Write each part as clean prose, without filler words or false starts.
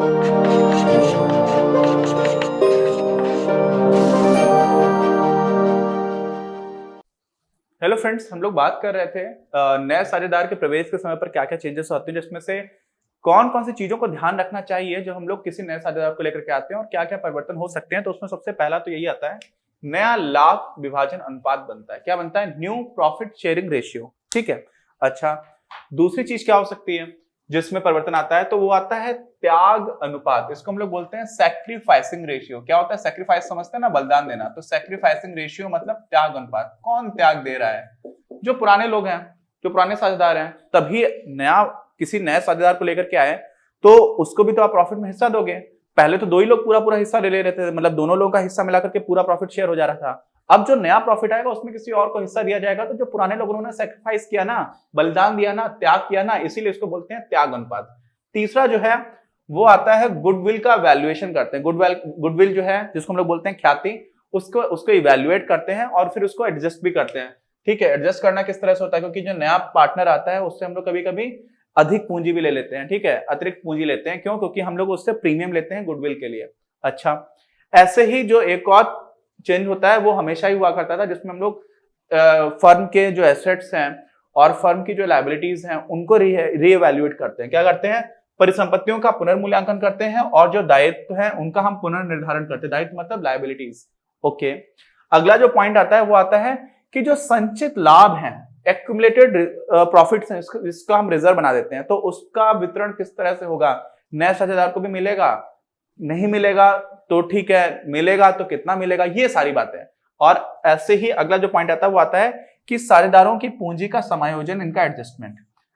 Hello friends, हम लोग बात कर रहे थे नए साझेदार के प्रवेश के समय पर क्या क्या चेंजेस होते हैं, जिसमें से कौन कौन सी चीजों को ध्यान रखना चाहिए जो हम लोग किसी नए साझेदार को लेकर के आते हैं और क्या क्या परिवर्तन हो सकते हैं। तो उसमें सबसे पहला तो यही आता है, नया लाभ विभाजन अनुपात बनता है। क्या बनता है? New profit sharing ratio. ठीक है। अच्छा, दूसरी चीज क्या हो सकती है जिसमें परिवर्तन आता है? तो वो आता है त्याग अनुपात। इसको हम लोग बोलते हैं सैक्रिफाइसिंग रेशियो। क्या होता है? सैक्रिफाइस समझते हैं ना, बलिदान देना। तो सैक्रिफाइसिंग रेशियो मतलब त्याग अनुपात। कौन त्याग दे रहा है? जो पुराने लोग हैं, जो पुराने साझेदार हैं। तभी नया किसी नए साझेदार को लेकर के आए तो उसको भी तो आप प्रॉफिट में हिस्सा दोगे। पहले तो दो ही लोग पूरा पूरा हिस्सा ले रहे थे, मतलब दोनों लोगों का हिस्सा मिलाकर के पूरा प्रॉफिट शेयर हो जा रहा था। अब जो नया प्रॉफिट आएगा उसमें किसी और को हिस्सा दिया जाएगा। तो जो पुराने लोगों ने सैक्रिफाइस किया ना, बलिदान दिया ना, त्याग किया ना, इसीलिए इसको बोलते हैं त्याग अनुपात। तीसरा जो है वो आता है गुडविल का वैल्यूएशन करते हैं। गुडविल जो है, जिसको हम लोग बोलते हैं ख्याति, उसको इवैल्यूएट करते हैं और फिर उसको एडजस्ट भी करते हैं। ठीक है। एडजस्ट करना किस तरह से होता है? क्योंकि जो नया पार्टनर आता है उससे हम लोग कभी कभी अधिक पूंजी भी ले लेते हैं। ठीक है, अतिरिक्त पूंजी लेते हैं। क्यों? क्योंकि हम लोग उससे प्रीमियम लेते हैं गुडविल के लिए। अच्छा, ऐसे ही जो एक और चेंज होता है वो हमेशा ही हुआ करता था, जिसमें हम लोग फर्म के जो एसेट्स हैं और फर्म की जो लायबिलिटीज हैं उनको रीएवैल्यूएट करते हैं। क्या करते हैं? परिसंपत्तियों का पुनर्मूल्यांकन करते हैं और जो दायित्व है उनका हम पुनर्निर्धारण करते हैं। दायित्व मतलब लायबिलिटीज। ओके। अगला जो पॉइंट आता है वो आता है कि जो संचित लाभ है, एक्यूमुलेटेड प्रॉफिट्स हैं, इसका हम रिजर्व बना देते हैं। तो उसका वितरण किस तरह से होगा? नए साझेदार को भी मिलेगा, नहीं मिलेगा तो ठीक है, मिलेगा तो कितना मिलेगा, ये सारी बातें। और ऐसे ही अगला जो पॉइंट आता है वो आता है कि साझेदारों की पूंजी का समायोजन, इनका एडजस्टमेंट।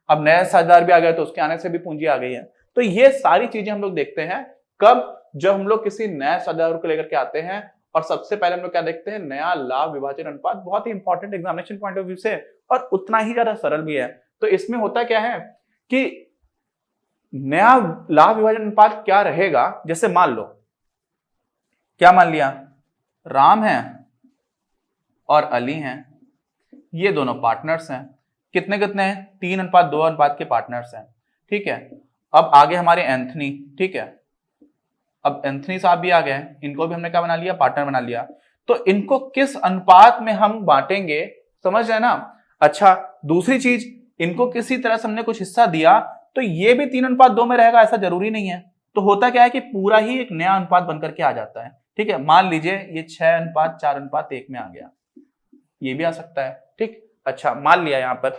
अब नए साझेदार भी आ गए तो उसके आने से भी पूंजी आ गई है। तो ये सारी चीजें हम लोग देखते हैं कब? जब हम लोग किसी नए साझेदार को लेकर के आते हैं। और सबसे पहले हम लोग क्या देखते हैं? नया लाभ विभाजन अनुपात। बहुत ही important examination point of view से और उतना ही ज्यादा सरल भी है। तो इसमें होता क्या है कि नया लाभ विभाजन अनुपात क्या रहेगा? जैसे मान लो, क्या मान लिया? राम है और अली हैं, ये दोनों पार्टनर्स हैं। कितने कितने हैं? 3:2 अनुपात के पार्टनर्स हैं। ठीक है। अब आगे हमारे एंथनी। ठीक है। अब एंथनी साहब भी आ गए, इनको भी हमने क्या बना लिया? पार्टनर बना लिया। तो इनको किस अनुपात में हम बांटेंगे? समझ रहे ना? अच्छा, दूसरी चीज, इनको किसी तरह से हमने कुछ हिस्सा दिया तो ये भी 3:2 में रहेगा, ऐसा जरूरी नहीं है। तो होता क्या है कि पूरा ही एक नया अनुपात बनकर के आ जाता है। ठीक है। मान लीजिए ये 6:4:1 में आ गया, ये भी आ सकता है। ठीक। अच्छा, मान लिया यहां पर।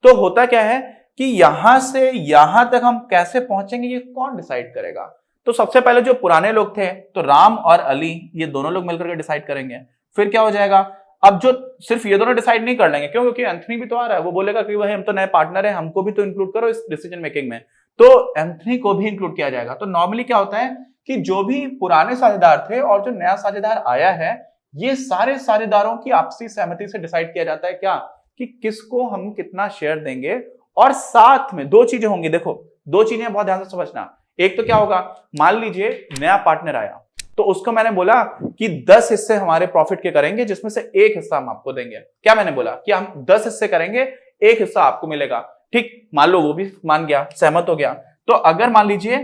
तो होता क्या है कि यहां से यहां तक हम कैसे पहुंचेंगे, ये कौन डिसाइड करेगा? तो सबसे पहले जो पुराने लोग थे, तो राम और अली, ये दोनों लोग मिलकर के डिसाइड करेंगे। फिर क्या हो जाएगा? अब जो सिर्फ ये दोनों डिसाइड नहीं कर लेंगे, क्यों? क्योंकि एंथनी भी तो आ रहा है। वो बोलेगा कि भाई हम तो नए पार्टनर है, हमको भी तो इंक्लूड करो इस डिसीजन मेकिंग में। तो एंथनी को भी इंक्लूड किया जाएगा। तो नॉर्मली क्या होता है कि जो भी पुराने साझेदार थे और जो नया साझेदार आया है, ये सारे साझेदारों की आपसी सहमति से डिसाइड किया जाता है क्या? कि किसको हम कितना शेयर देंगे। और साथ में दो चीजें होंगी। देखो, दो चीजें बहुत ध्यान से समझना। एक तो क्या होगा, मान लीजिए नया पार्टनर आया तो उसको मैंने बोला कि 10 हिस्से हमारे प्रॉफिट के करेंगे, जिसमें से एक हिस्सा हम आपको देंगे। क्या मैंने बोला? कि हम 10 हिस्से करेंगे, एक हिस्सा आपको मिलेगा। ठीक। मान लो वो भी मान गया, सहमत हो गया। तो अगर मान लीजिए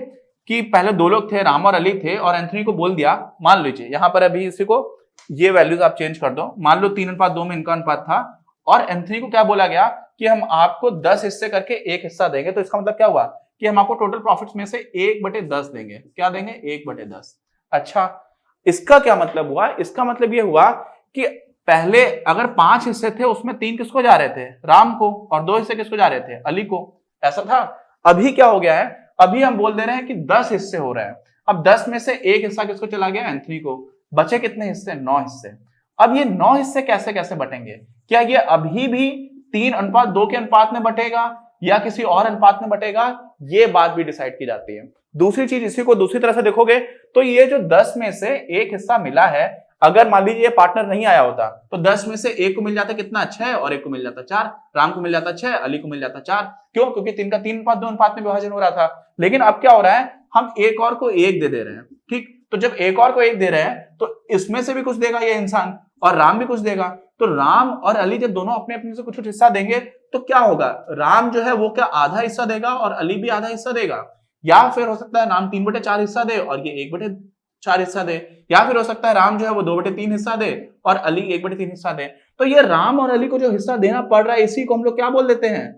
कि पहले दो लोग थे, राम और अली थे, और एंथनी को बोल दिया, मान लीजिए यहां पर अभी इसी को ये वैल्यूज आप चेंज कर दो। मान लो 3:2 में इनका अनुपात था और एंथनी को क्या बोला गया कि हम आपको 10 हिस्से करके एक हिस्सा देंगे। तो इसका मतलब क्या हुआ कि हम आपको टोटल प्रॉफिट्स में से 1/10 देंगे। क्या देंगे? 1/10। अच्छा, इसका क्या मतलब हुआ? इसका मतलब यह हुआ कि पहले अगर 5 हिस्से थे उसमें 3 किसको जा रहे थे? राम को। और 2 हिस्से किसको जा रहे थे? अली को। ऐसा था। अभी क्या हो गया है? अभी हम बोल दे रहे हैं कि 10 हिस्से हो रहे हैं। अब 10 में से एक हिस्सा किसको चला गया? एंथनी को। बचे कितने हिस्से? 9 हिस्से। अब ये 9 हिस्से कैसे कैसे बटेंगे? क्या ये अभी भी 3:2 के अनुपात में बटेगा या किसी और अनुपात में बटेगा? ये बात भी डिसाइड की जाती है। दूसरी चीज, इसी को दूसरी तरह से देखोगे तो ये जो 10 में से एक हिस्सा मिला है, अगर मान लीजिए ये पार्टनर नहीं आया होता तो 10 में से एक को मिल जाता कितना? 6, और एक को मिल जाता 4। राम को मिल जाता 6, अली को मिल जाता 4। क्यों? क्योंकि 3 का 3:2 अनुपात में विभाजन हो रहा था। लेकिन अब क्या हो रहा है, हम एक और को एक दे रहे हैं। ठीक। तो जब एक और को एक दे रहे हैं तो इसमें से भी कुछ देगा ये इंसान और राम भी कुछ देगा। तो राम और अली जब दोनों अपने अपने से कुछ हिस्सा देंगे तो क्या होगा? राम जो है वो क्या आधा हिस्सा देगा और अली भी आधा हिस्सा देगा। या फिर हो सकता है राम 3/4 हिस्सा दे और ये 1/4 हिस्सा दे, या फिर हो सकता है राम जो है वो 2/3 हिस्सा दे और अली 1/3 हिस्सा दे। तो ये राम और अली को जो हिस्सा देना पड़ रहा है इसी को हम लोग क्या बोल देते हैं,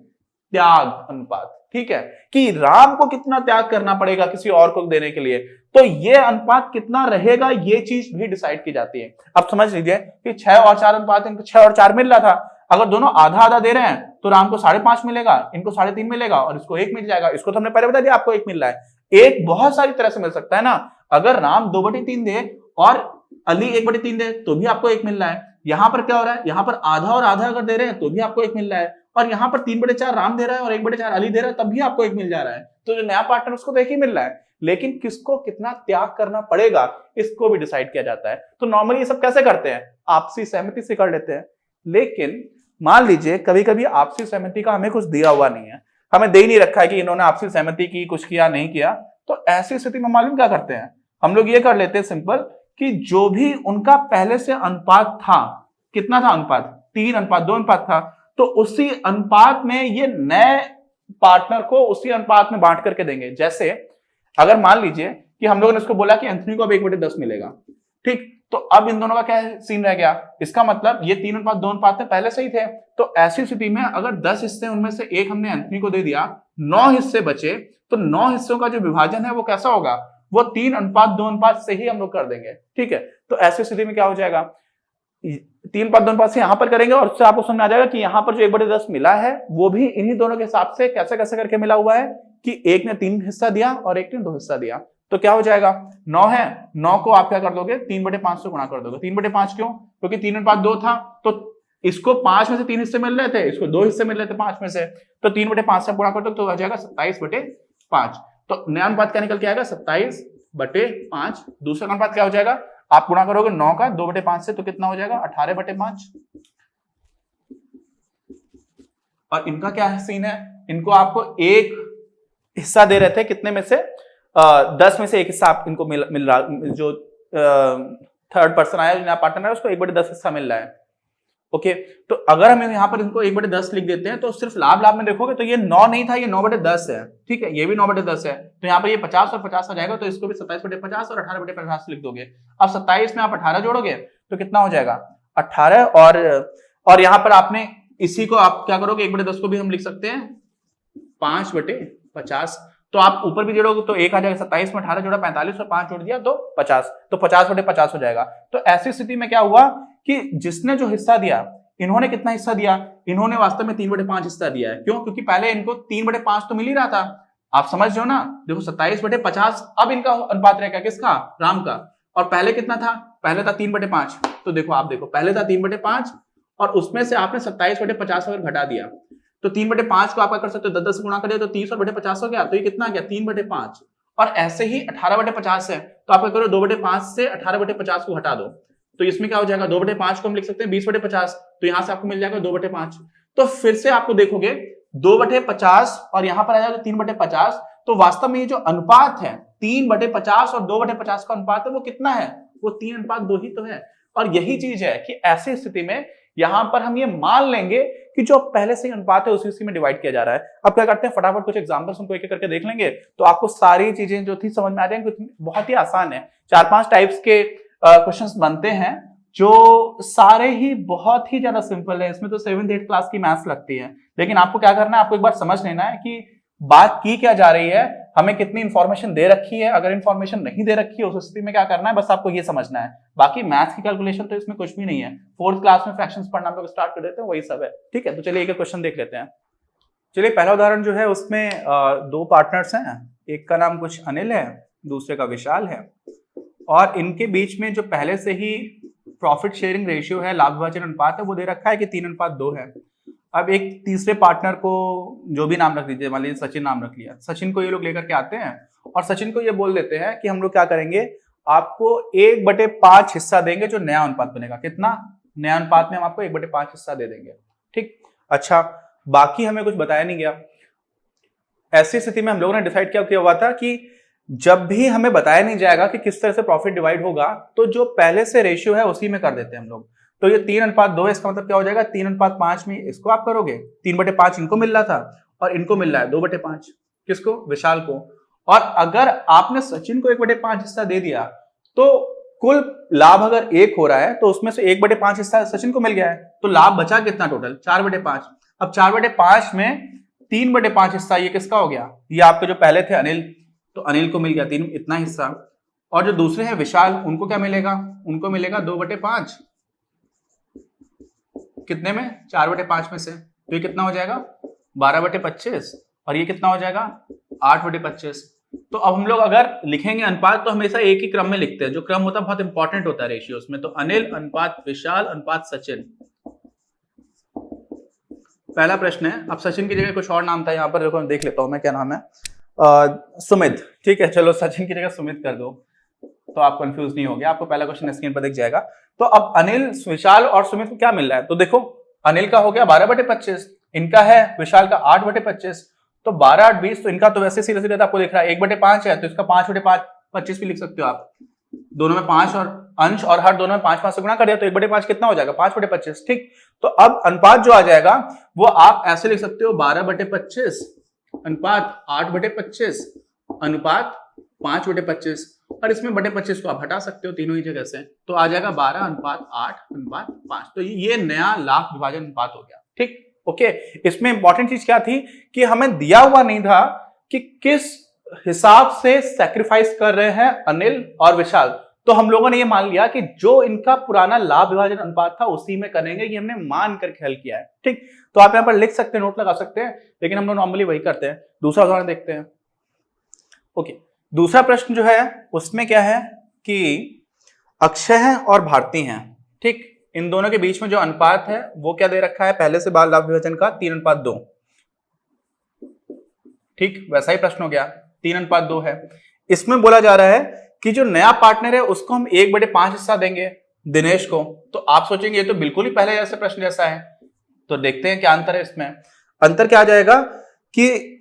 त्याग अनुपात। ठीक है, कि राम को कितना त्याग करना पड़ेगा किसी और को देने के लिए, तो ये अनुपात कितना रहेगा ये चीज भी डिसाइड की जाती है। अब समझ लीजिए कि 6 और 4 अनुपात, इनको 6 और 4 मिल रहा था, अगर दोनों आधा आधा दे रहे हैं तो राम को 5.5 मिलेगा, इनको 3.5 मिलेगा और इसको 1 मिल जाएगा। इसको तो हमने पहले बता दिया आपको 1 मिल रहा है। एक बहुत सारी तरह से मिल सकता है ना, अगर राम 2/3 दे और अली 1/3 दे तो भी आपको 1 मिल रहा है। यहां पर क्या हो रहा है, यहां पर आधा और आधा अगर दे रहे हैं तो भी आपको 1 मिल रहा है, और यहां पर 3/4 राम दे रहा है और 1/4 अली दे रहा है तब भी आपको 1 मिल जा रहा है। तो जो नया पार्टनर उसको तो 1 ही मिल रहा है, लेकिन किसको कितना त्याग करना पड़ेगा इसको भी डिसाइड किया जाता है। तो नॉर्मली ये सब कैसे करते हैं, आपसी सहमति से कर लेते हैं। लेकिन मान लीजिए कभी कभी आपसी सहमति का हमें कुछ दिया हुआ नहीं है, हमें दे ही नहीं रखा है कि इन्होंने आपसी सहमति की, कुछ किया नहीं किया, तो ऐसी स्थिति में मालूम क्या करते हैं, हम लोग ये कर लेते हैं सिंपल कि जो भी उनका पहले से अनुपात था, कितना था अनुपात, 3:2 अनुपात था, तो उसी अनुपात में ये नए पार्टनर को उसी अनुपात में बांट करके देंगे। जैसे अगर मान लीजिए कि हम लोगों ने उसको बोला कि एंथनी को अब 1/10 मिलेगा, ठीक, तो अब इन दोनों का क्या सीन रह गया, इसका मतलब ये 3:2 अनुपात में पहले से ही थे, तो ऐसी स्थिति में अगर 10 हिस्से उनमें से एक हमने एंथनी को दे दिया, 9 हिस्से बचे, तो 9 हिस्सों का जो विभाजन है वो कैसा होगा, वो 3:2 अनुपात से ही हम लोग कर देंगे। ठीक है, तो ऐसी स्थिति में क्या हो जाएगा, 3:2 अनुपात से यहां पर करेंगे और उससे आपको समझ आ जाएगा कि यहां पर जो 1/10 मिला है वो भी इन्हीं दोनों के हिसाब से कैसे कैसे करके मिला हुआ है कि एक ने 3 हिस्सा दिया और एक ने 2 हिस्सा दिया। तो क्या हो जाएगा, 9 है, 9 को आप क्या कर दोगे, 3/5 से गुणा कर दोगे। 3/5 क्यों, क्योंकि 3:2 था, तो इसको 5 में से 3 हिस्से मिल रहे थे, इसको 2 हिस्से मिल रहे थे 5 में से, तो 3/5 से गुणा कर दो तो हो जाएगा 27/5। तो नया अनुपात क्या निकल के आएगा, 27/5। दूसरा अनुपात क्या हो जाएगा, आप गुणा करोगे 9 का 2/5 से, तो कितना हो जाएगा, 18/5। और इनका क्या सीन है, इनको आपको एक हिस्सा दे रहे थे, कितने में से, 10 में से एक हिस्सा आप इनको मिल रहा, जो थर्ड पर्सन आया, जो नया पार्टनर है, उसको 1/10 हिस्सा मिल रहा है। ओके, तो अगर हम यहाँ पर इनको 1/10 लिख देते हैं तो सिर्फ लाभ लाभ में देखोगे तो ये 9 नहीं था, ये 9/10 है। ठीक है, ये भी 9/10 है, तो यहाँ पर ये 50 और 50 आ जाएगा, तो इसको भी 27/50 और 18/50 लिख दोगे। अब 27 में आप 18 जोड़ोगे तो कितना हो जाएगा, 18, और यहाँ पर आपने इसी को आप क्या करोगे, 1/10 को भी हम लिख सकते हैं 5/50, तो आप ऊपर भी जोड़ोगे तो 1 आ जाएगा, 27 में 18 जोड़ा 45 और 5 जोड़ दिया तो 50, तो 50/50 हो जाएगा। तो ऐसी स्थिति में क्या हुआ कि जिसने जो हिस्सा दिया, इन्होंने कितना हिस्सा दिया, इन्होंने वास्तव में 3/5 हिस्सा दिया है। क्यों, क्योंकि पहले इनको 3/5 तो मिल ही रहा था, आप समझ रहे हो ना, देखो 27/50 अब इनका अनुपात रहेगा किसका, राम का, और पहले कितना था, पहले था 3/5, तो देखो आप देखो पहले था 3/5 और उसमें से आपने 27/50 अगर घटा दिया तो 3/5 को आप कर सकते हो 10 से गुणा कर दिया तो 30 और 50 हो गया, तो ये कितना गया 3/5। और ऐसे ही 18/50 है, तो आप क्या करो 2/5 से 18/50 को हटा दो, तो इसमें क्या हो जाएगा, 2/5 को हम लिख सकते हैं 20/50, तो यहां से आपको मिल जाएगा 2/5। तो फिर से आपको देखोगे 2/50 और यहां पर आ जाएगा 3/50, तो वास्तव में ये जो अनुपात है 3/50 और 2/50 का अनुपात है वो कितना है, वो 3:2 ही तो है। और यही चीज है कि ऐसी स्थिति में यहां पर हम ये मान लेंगे कि जो पहले से ही अनुपात है उसी में डिवाइड किया जा रहा है। अब क्या करते हैं, फटाफट कुछ एग्जांपल्स उनको एक एक करके देख लेंगे तो आपको सारी चीजें जो थी समझ में आ जाएंगी। बहुत ही आसान है, 4-5 टाइप्स के क्वेश्चंस बनते हैं जो सारे ही बहुत ही ज्यादा सिंपल है। इसमें तो 7th 8th क्लास की मैथ्स लगती है, लेकिन आपको क्या करना है, आपको एक बार समझ लेना है कि बात की क्या जा रही है, हमें कितनी इंफॉर्मेशन दे रखी है, अगर इंफॉर्मेशन नहीं दे रखी है उस स्थिति में क्या करना है, बस आपको ये समझना है। बाकी मैथ्स की कैलकुलेशन तो इसमें कुछ भी नहीं है, 4th क्लास में फ्रैक्शंस पढ़ना हम लोग स्टार्ट कर देते हैं, वही सब है। ठीक है, तो चलिए एक क्वेश्चन देख लेते हैं। चलिए पहला उदाहरण जो है उसमें 2 पार्टनर्स हैं, एक का नाम कुछ अनिल है, दूसरे का विशाल है, और इनके बीच में जो पहले से ही प्रॉफिट शेयरिंग रेशियो है, लाभ विभाजन अनुपात है, वो दे रखा है कि 3:2 है। अब एक तीसरे पार्टनर को जो भी नाम रख दीजिए, मान लीजिए सचिन नाम रख लिया, सचिन को ये लोग लेकर के आते हैं और सचिन को ये बोल देते हैं कि हम लोग क्या करेंगे, आपको 1/5 हिस्सा देंगे जो नया अनुपात बनेगा। कितना, नया अनुपात में हम आपको 1/5 हिस्सा दे देंगे। ठीक, अच्छा, बाकी हमें कुछ बताया नहीं गया। ऐसी स्थिति में हम लोगों ने डिसाइड क्या हुआ था कि जब भी हमें बताया नहीं जाएगा कि किस तरह से प्रॉफिट डिवाइड होगा, तो जो पहले से रेशियो है उसी में कर देते हैं हम लोग। तो ये 3:2 है, इसका मतलब क्या हो जाएगा, 3:5 में इसको आप करोगे, 3/5 इनको मिल रहा था और इनको मिल रहा है 2/5, किसको, विशाल को, और अगर आपने सचिन को 1/5 हिस्सा दे दिया तो कुल लाभ अगर 1 हो रहा है तो उसमें से 1/5 हिस्सा सचिन को मिल गया है, तो लाभ बचा कितना टोटल 4/5। अब 4/5 में 3/5 हिस्सा ये किसका हो गया, ये आपके जो पहले थे अनिल, तो अनिल को मिल गया 3 इतना हिस्सा। और जो दूसरे हैं विशाल, उनको क्या मिलेगा, उनको मिलेगा 2/5 कितने में 4/5 में से, तो ये कितना हो जाएगा 12/25 और ये कितना हो जाएगा 8/25। तो अब हम लोग अगर लिखेंगे अनुपात तो हमेशा एक ही क्रम में लिखते हैं, जो क्रम होता है बहुत इंपॉर्टेंट होता है रेशियोज में। तो अनिल अनुपात विशाल अनुपात सचिन, पहला प्रश्न है। अब सचिन की जगह कुछ और नाम था, यहाँ पर देखो देख लेता हूं मैं क्या नाम है, सुमित, ठीक है चलो सचिन की जगह सुमित कर दो तो आप कंफ्यूज नहीं होगे, आपको पहला क्वेश्चन स्क्रीन पर दिख जाएगा। तो अब अनिल, विशाल और सुमित को क्या मिल रहा है, तो देखो अनिल का हो गया 12/25, इनका है विशाल का 8/25, तो 12 8 20, तो इनका तो वैसे सीधे सीधे आपको दिख रहा है 1/5 है, तो इसका 5/25 भी लिख सकते हो आप, दोनों में 5 और अंश और हर दोनों में 5 से गुणा कर दिया तो 1/5 कितना हो जाएगा 5/25, ठीक। तो अब अनुपात जो आ जाएगा वो आप ऐसे लिख सकते हो 12/25 अनुपात 8/25 अनुपात 5/25, और इसमें 25 को आप हटा सकते हो तीनों ही जगह से, तो आ जाएगा 12:8:5। तो ये नया लाभ विभाजन अनुपात हो गया, ठीक। ओके, इसमें इंपॉर्टेंट चीज क्या थी कि हमें दिया हुआ नहीं था कि किस हिसाब से सैक्रिफाइस कर रहे हैं अनिल और विशाल, तो हम लोगों ने ये मान लिया कि जो इनका पुराना लाभ विभाजन अनुपात था उसी में करेंगे, ये हमने मान करके हल किया है, ठीक। तो आप यहां पर लिख सकते हैं, नोट लगा सकते हैं, लेकिन हम लोग नॉर्मली वही करते हैं। दूसरा उदाहरण देखते हैं। ओके, दूसरा प्रश्न जो है उसमें क्या है कि अक्षय है और भारती हैं, ठीक। इन दोनों के बीच में जो अनुपात है वो क्या दे रखा है, पहले से बाल लाभ विभाजन का 3:2, ठीक। वैसा ही प्रश्न हो गया 3:2 है। इसमें बोला जा रहा है कि जो नया पार्टनर है उसको हम 1/5 हिस्सा देंगे दिनेश को, तो आप सोचेंगे ये तो बिल्कुल ही पहले जैसे प्रश्न जैसा है, तो देखते हैं क्या अंतर है इसमें। अंतर क्या आ जाएगा कि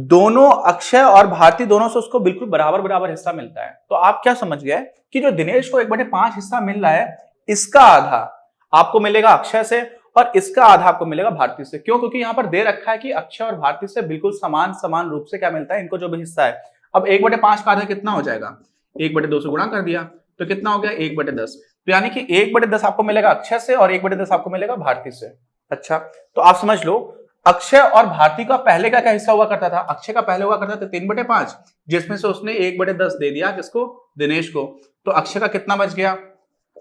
दोनों अक्षय और भारती दोनों से उसको बिल्कुल बराबर बराबर हिस्सा मिलता है, तो आप क्या समझ गए कि जो दिनेश को 1/5 हिस्सा मिल रहा है इसका आधा आपको मिलेगा अक्षय से और इसका आधा आपको मिलेगा भारती से। क्यों, क्योंकि यहां पर दे रखा है कि अक्षय और भारती से बिल्कुल समान रूप से क्या मिलता है इनको जो भी हिस्सा है। अब 1/5 का आधा कितना हो जाएगा, 1/2 से गुणा कर दिया तो कितना हो गया 1/10, तो यानी कि 1/10 आपको मिलेगा अक्षय से और 1/10 आपको मिलेगा भारती से। अच्छा, तो आप समझ लो अक्षय और भारती का पहले का क्या हिस्सा हुआ करता था, अक्षय का पहले हुआ करता था 3/5, जिसमें से उसने 1/10 दे दिया किसको, दिनेश को, तो अक्षय का कितना बच गया,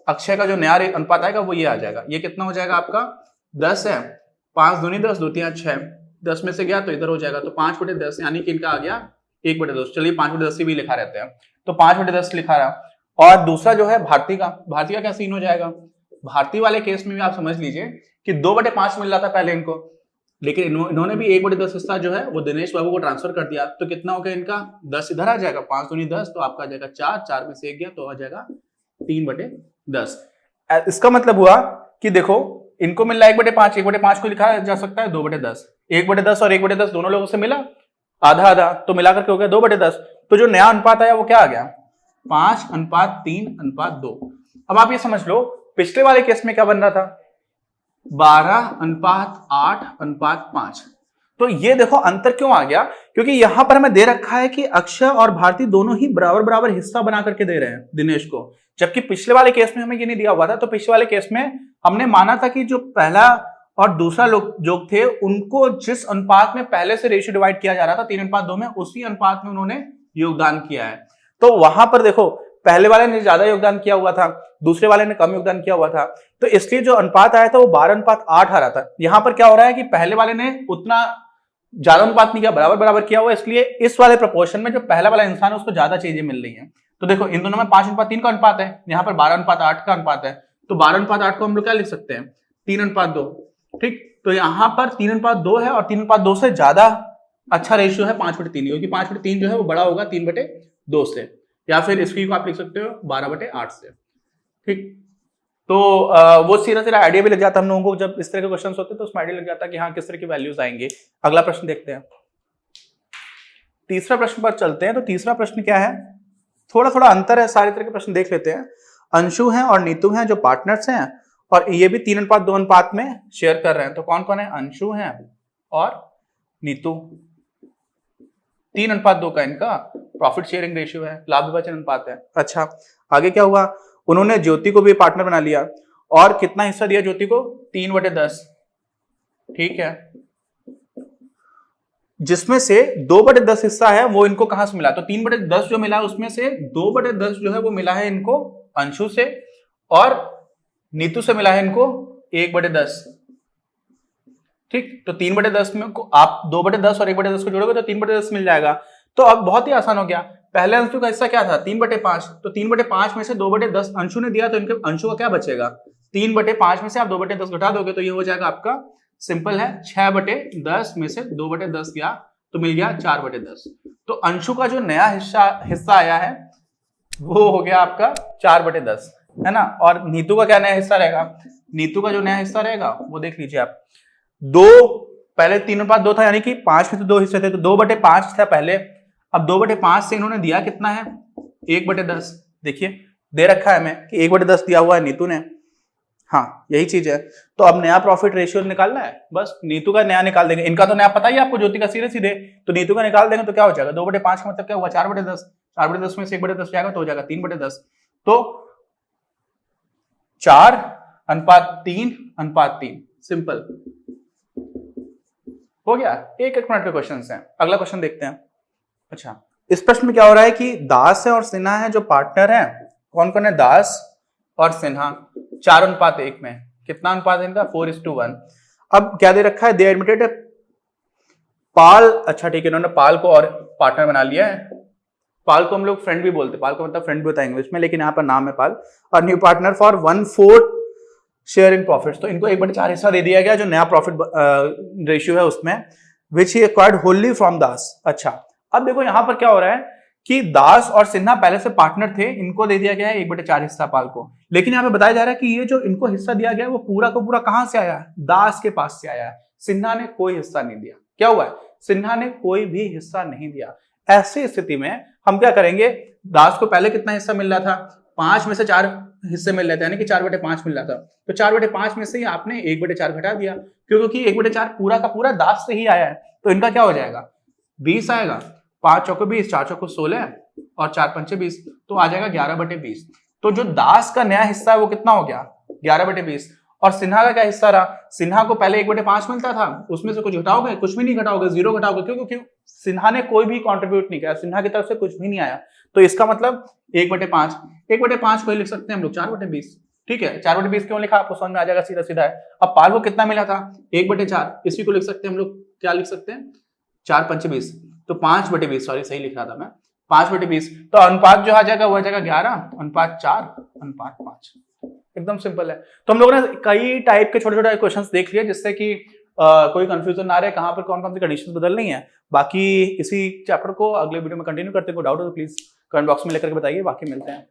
अक्षय का जो नया अनुपात आएगा वो ये आ जाएगा, ये कितना हो जाएगा आपका 10 है, 5 दूनी 10, 2 3 6, 10 में से गया तो इधर हो जाएगा, तो 5/10 यानी कि इनका आ गया 1/10, चलिए 5/10 भी लिखा रहते हैं, तो 5/10 लिखा रहा। और दूसरा जो है भारती का क्या सीन हो जाएगा, भारती वाले केस में भी आप समझ लीजिए कि 2/5 मिल रहा था पहले इनको, लेकिन इन्होंने भी 1/10 हिस्सा जो है वो दिनेश बाबू को ट्रांसफर कर दिया, तो कितना हो गया इनका 10 इधर आ जाएगा, 5 दूनी 10, तो आपका आ जाएगा 4 में से 1 गया तो आ जाएगा 3/10। इसका मतलब हुआ कि देखो इनको मिल रहा है 1/5 को लिखा जा सकता है 2/10, 1/10 और 1/10 दोनों लोगों से मिला आधा आधा, तो मिलाकर के हो गया 2/10। तो जो नया अनुपात आया वो क्या आ गया 5:3:2। अब आप ये समझ लो पिछले वाले केस में क्या बन रहा था 12:8:5। तो ये देखो अंतर क्यों आ गया, क्योंकि यहां पर हमें दे रखा है कि अक्षय और भारती दोनों ही बराबर बराबर हिस्सा बना करके दे रहे हैं दिनेश को, जबकि पिछले वाले केस में हमें ये नहीं दिया हुआ था। तो पिछले वाले केस में हमने माना था कि जो पहला और दूसरा लोग जो थे उनको जिस अनुपात में पहले से रेशियो डिवाइड किया जा रहा था 3:2 में, उसी अनुपात में उन्होंने योगदान किया है। तो वहां पर देखो पहले वाले ने ज्यादा योगदान किया हुआ था, दूसरे वाले ने कम योगदान किया हुआ था, तो इसलिए जो अनुपात आया था वो 12:8 आ रहा था। यहां पर क्या हो रहा है कि पहले वाले ने उतना ज्यादा अनुपात नहीं किया, बराबर बराबर किया हुआ, इसलिए इस वाले प्रोपोर्शन में जो पहला वाला इंसान है उसको ज्यादा चीजें मिल रही है। तो देखो इन दोनों में 5:3 का अनुपात है, यहाँ पर 12:8 का अनुपात है, तो 12:8 को हम लोग क्या लिख सकते हैं 3:2, ठीक। तो यहाँ पर 3:2 है और 3:2 से ज्यादा अच्छा रेशियो है 5/3, क्योंकि 5/3 जो है वो बड़ा होगा 3/2 से, या फिर इसकी को आप लिख सकते हो 12/8 से, ठीक। तो वो सीधा सीधा आइडिया भी लग जाता है हम लोगों को, जब इस तरह के क्वेश्चंस होते हैं तो उसमें आइडिया लग जाता है कि हाँ किस तरह की वैल्यूज आएंगे। अगला प्रश्न देखते हैं, तीसरा प्रश्न पर चलते हैं। तो तीसरा प्रश्न क्या है, थोड़ा थोड़ा अंतर है, सारे तरह के प्रश्न देख लेते हैं। अंशु हैं और नीतू हैं जो पार्टनर्स हैं और ये भी 3:2 अनुपात में शेयर कर रहे हैं, तो कौन कौन है, अंशु हैं और नीतू। 3:2 का इनका प्रॉफिट शेयरिंग रेशियो है, लाभ विभाजन अनुपात है। अच्छा, आगे क्या हुआ, उन्होंने ज्योति को भी पार्टनर बना लिया और कितना हिस्सा दिया ज्योति को, 3/10। ठीक है, जिसमें से 2/10 हिस्सा है वो इनको कहां से मिला, तो 3/10 जो मिला है उसमें से 2/10 जो है वो मिला है इनको अंशु से, और नीतू से मिला है इनको 1/10। ठीक, तो 3/10 में को आप 2/10 और 1/10 को जोड़ोगे तो 3/10 मिल जाएगा। तो अब बहुत ही आसान हो गया, पहले अंशु का हिस्सा क्या था 3/5, तो 3/5 में से 2/10 अंशु ने दिया, तो इनके अंशु का क्या बचेगा, 3/5 में से आप 2/10 घटा दोगे तो ये हो जाएगा आपका, सिंपल है, 6/10 में से 2/10 गया तो मिल गया 4/10। तो अंशु का जो नया हिस्सा आया है वो हो गया आपका 4/10, है ना। और नीतू का क्या नया हिस्सा रहेगा, नीतू का जो नया हिस्सा रहेगा वो देख लीजिए आप, पहले 3/2 था, यानी कि 5 में से 2 हिस्से थे, तो 2/5 था पहले। अब 2/5 से इन्होंने दिया कितना है, 1/10। देखिए दे रखा है हमें कि 1/10 दिया हुआ है नीतू ने, हाँ यही चीज है। तो अब नया प्रॉफिट रेशियो निकालना है, बस नीतू का नया निकाल देंगे, इनका तो नया पता ही आपको ज्योति का सीधे सीधे, तो नीतू का निकाल देंगे तो क्या हो जाएगा, 2/5 का मतलब क्या हुआ 4/10, 4/10 में से 1/10 जाएगा तो हो जाएगा 3/10। तो 4:3:3, सिंपल हो गया। एक मिनट के क्वेश्चन हैं, अगला क्वेश्चन देखते हैं। अच्छा, इस प्रश्न में क्या हो रहा है कि दास है और सिन्हा है जो पार्टनर है, कौन कौन है, दास और सिन्हा, 4:1 में, कितना अनुपात है इनका, 4:1। अब क्या दे रखा है, दे एडमिटेड पाल, अच्छा ठीक है, इन्होंने पाल को और पार्टनर बना लिया है। पाल को हम लोग फ्रेंड भी बोलते हैं, पाल को मतलब फ्रेंड भी होता है इंग्लिश में, लेकिन यहाँ पर नाम है पाल। और new partner for 1/4 share in profits, तो इनको 1/4 हिस्सा दे दिया गया जो नया प्रॉफिट रेशियो है उसमें, विच ही एक्वायर्ड होली फ्रॉम दास। अच्छा, अब देखो यहां पर क्या हो रहा है कि दास और सिन्हा पहले से पार्टनर थे, इनको दे दिया गया है 1/4 हिस्सा पाल को, लेकिन यहाँ पे बताया जा रहा है कि ये जो इनको हिस्सा दिया गया है वो पूरा का पूरा कहां से आया है, दास के पास से आया है, सिन्हा ने कोई हिस्सा नहीं दिया। क्या हुआ है, सिन्हा ने कोई भी हिस्सा नहीं दिया। ऐसी स्थिति में हम क्या करेंगे, दास को पहले कितना हिस्सा मिल रहा था, 5 में से 4 हिस्से मिल रहे थे, यानी कि 4/5 मिल रहा था, तो 4/5 में से ही आपने 1/4 घटा दिया, क्योंकि 1/4 पूरा का पूरा दास से ही आया है, तो इनका क्या हो जाएगा, 20 आएगा, 5 चौको 20, 4 चौको 16 और 4 पंचे 20, तो आ जाएगा 11/20। तो जो दास का नया हिस्सा है वो कितना हो गया, 11/20। और सिन्हा का क्या हिस्सा रहा, सिन्हा को पहले 1/5 मिलता था, उसमें से कुछ घटाओगे, कुछ भी नहीं घटाओगे, 0 घटाओगे, क्यों, सिन्हा ने कोई भी कंट्रीब्यूट नहीं किया, सिन्हा की तरफ से कुछ भी नहीं आया, तो इसका मतलब 1/5, 1/5 को लिख सकते हैं हम लोग 4/20। ठीक है, 4/20 क्यों लिखा, आपको समझ में आ जाएगा, सीधा सीधा है। अब पाल को कितना मिला था, 1/4, इसी को लिख सकते हैं हम लोग, क्या लिख सकते हैं, 4 पंचे 20, तो 5/20, सॉरी सही लिख रहा था मैं, 5/20। तो अनुपात जो आ जाएगा वो आ जाएगा 11:4:5, एकदम सिंपल है। तो हम लोगों ने कई टाइप के छोटे छोटे क्वेश्चंस देख लिए, जिससे कि कोई कंफ्यूजन ना रहे कहां पर कौन कौन सी कंडीशंस बदलनी है। बाकी इसी चैप्टर को अगले वीडियो में कंटिन्यू करते हैं, कोई डाउट हो तो प्लीज कमेंट बॉक्स में लेकर के बताइए, बाकी मिलते हैं।